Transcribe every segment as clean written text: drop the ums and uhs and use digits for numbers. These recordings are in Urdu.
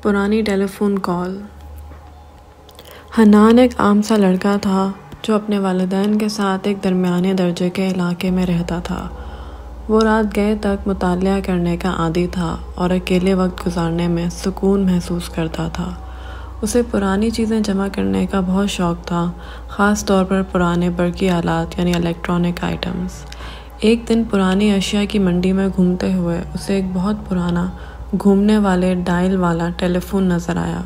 پرانی ٹیلی فون کال۔ حنان ایک عام سا لڑکا تھا جو اپنے والدین کے ساتھ ایک درمیانے درجے کے علاقے میں رہتا تھا۔ وہ رات گئے تک مطالعہ کرنے کا عادی تھا اور اکیلے وقت گزارنے میں سکون محسوس کرتا تھا۔ اسے پرانی چیزیں جمع کرنے کا بہت شوق تھا، خاص طور پر پرانے برقی آلات یعنی الیکٹرانک آئٹمز۔ ایک دن پرانی اشیاء کی منڈی میں گھومتے ہوئے اسے ایک بہت پرانا گھومنے والے ڈائل والا ٹیلی فون نظر آیا۔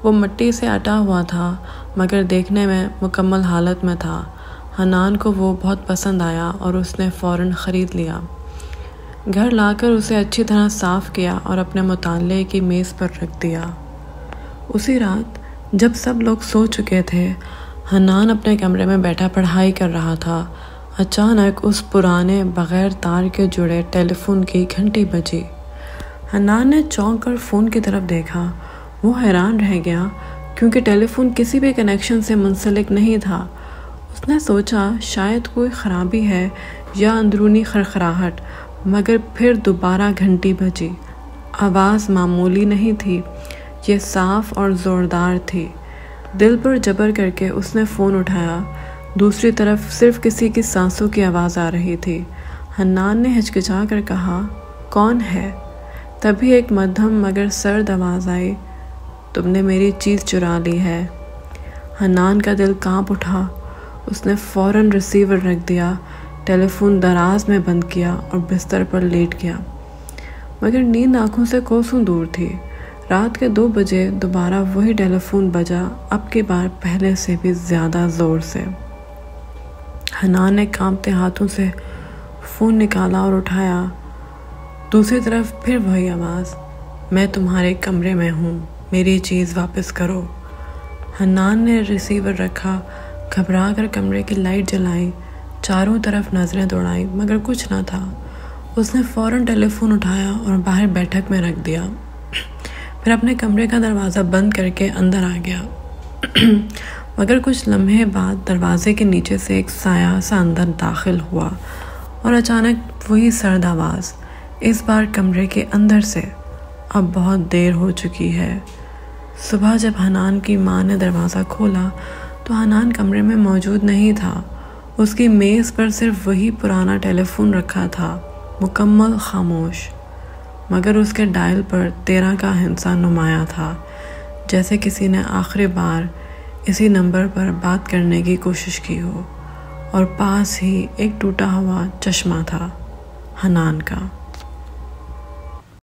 وہ مٹی سے اٹا ہوا تھا مگر دیکھنے میں مکمل حالت میں تھا۔ حنان کو وہ بہت پسند آیا اور اس نے فوراً خرید لیا۔ گھر لا کر اسے اچھی طرح صاف کیا اور اپنے مطالعے کی میز پر رکھ دیا۔ اسی رات جب سب لوگ سو چکے تھے، حنان اپنے کمرے میں بیٹھا پڑھائی کر رہا تھا۔ اچانک اس پرانے بغیر تار کے جڑے ٹیلی فون کی گھنٹی بجی۔ حنان نے چونک کر فون کی طرف دیکھا۔ وہ حیران رہ گیا کیونکہ ٹیلی فون کسی بھی کنیکشن سے منسلک نہیں تھا۔ اس نے سوچا شاید کوئی خرابی ہے یا اندرونی خرخراہٹ، مگر پھر دوبارہ گھنٹی بجی۔ آواز معمولی نہیں تھی، یہ صاف اور زوردار تھی۔ دل پر جبر کر کے اس نے فون اٹھایا۔ دوسری طرف صرف کسی کی سانسوں کی آواز آ رہی تھی۔ حنان نے ہچکچا کر کہا، کون ہے؟ تبھی ایک مدھم مگر سرد آواز آئی، تم نے میری چیز چرا لی ہے۔ حنان کا دل کانپ اٹھا۔ اس نے فوراً ریسیور رکھ دیا، ٹیلی فون دراز میں بند کیا اور بستر پر لیٹ گیا۔ مگر نیند آنکھوں سے کوسوں دور تھی۔ رات کے 2 بجے دوبارہ وہی ٹیلی فون بجا، اب کی بار پہلے سے بھی زیادہ زور سے۔ حنان نے کانپتے ہاتھوں سے فون نکالا اور اٹھایا۔ دوسری طرف پھر وہی آواز، میں تمہارے کمرے میں ہوں، میری چیز واپس کرو۔ حنان نے ریسیور رکھا، گھبرا کر کمرے کی لائٹ جلائی، چاروں طرف نظریں دوڑائیں مگر کچھ نہ تھا۔ اس نے فوراً ٹیلی فون اٹھایا اور باہر بیٹھک میں رکھ دیا، پھر اپنے کمرے کا دروازہ بند کر کے اندر آ گیا۔ مگر کچھ لمحے بعد دروازے کے نیچے سے ایک سایہ سا اندر داخل ہوا اور اچانک وہی سرد آواز، اس بار کمرے کے اندر سے، اب بہت دیر ہو چکی ہے۔ صبح جب حنان کی ماں نے دروازہ کھولا تو حنان کمرے میں موجود نہیں تھا۔ اس کی میز پر صرف وہی پرانا ٹیلی فون رکھا تھا، مکمل خاموش، مگر اس کے ڈائل پر 13 کا ہندسہ نمایاں تھا، جیسے کسی نے آخری بار اسی نمبر پر بات کرنے کی کوشش کی ہو، اور پاس ہی ایک ٹوٹا ہوا چشمہ تھا، حنان کا۔